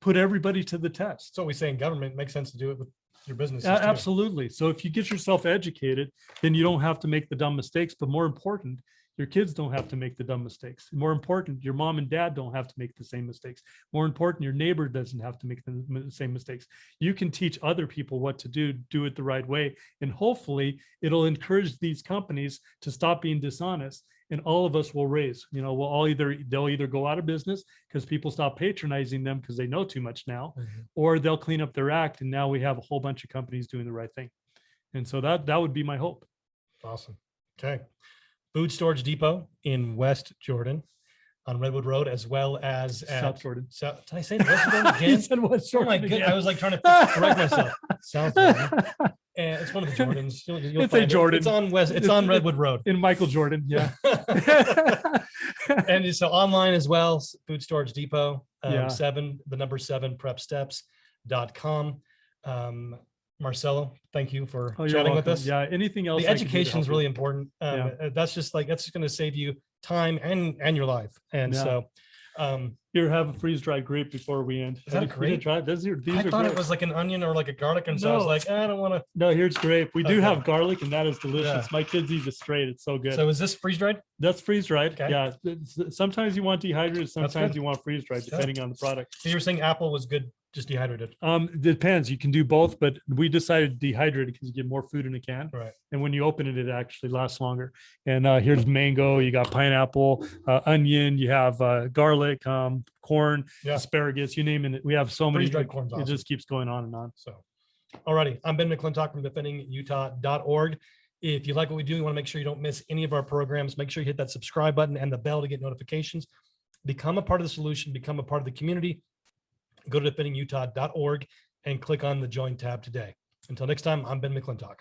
Put everybody to the test. So we say in government, it makes sense to do it with your business. Absolutely. So if you get yourself educated, then you don't have to make the dumb mistakes. But more important, your kids don't have to make the dumb mistakes. More important, your mom and dad don't have to make the same mistakes. More important, your neighbor doesn't have to make the same mistakes. You can teach other people what to do it the right way. And hopefully it'll encourage these companies to stop being dishonest. And all of us will raise, they'll either go out of business because people stop patronizing them because they know too much now, or they'll clean up their act. And now we have a whole bunch of companies doing the right thing. And so that would be my hope. Awesome. Okay. Food Storage Depot in West Jordan on Redwood Road, as well as at South Jordan. Did I say West Jordan again? You said West Oh Jordan my goodness. again. I was like trying to correct myself. South Jordan. And it's one of the Jordans. You'll It's a find it. Jordan. It's on West. It's on Redwood Road. In Michael Jordan. Yeah. And so online as well, Food Storage Depot, Yeah. 7, the number 7 prepsteps.com. Marcelo, thank you for Oh, you're chatting with welcome. us. Yeah. Anything else? The I can do to education help is you? really important. Yeah. That's just going to save you time and your life. And Yeah. so, Here, have a freeze dried grape before we end. Is that a You did grape? try it? These I are thought great. it was like an onion or like a garlic. And so I was No. like, I don't want to. No, here's grape. We do Okay. have garlic, and that is delicious. Yeah. My kids eat it straight. It's so good. So is this freeze dried? That's freeze dried. Okay. Yeah. Sometimes you want dehydrated, sometimes good. you want freeze dried, Yeah. depending on the product. So you were saying apple was good, just dehydrated. Depends. You can do both, but we decided dehydrated because you get more food in a can. Right. And when you open it, it actually lasts longer. And here's mango. You got pineapple, onion. You have garlic, corn, Yeah. asparagus. You name it. We have so many. Freeze-dried corn's It awesome. just keeps going on and on. So, alrighty. I'm Ben McClintock from defendingutah.org. If you like what we do, you want to make sure you don't miss any of our programs, make sure you hit that subscribe button and the bell to get notifications. Become a part of the solution, become a part of the community. Go to defendingutah.org and click on the join tab today. Until next time, I'm Ben McClintock.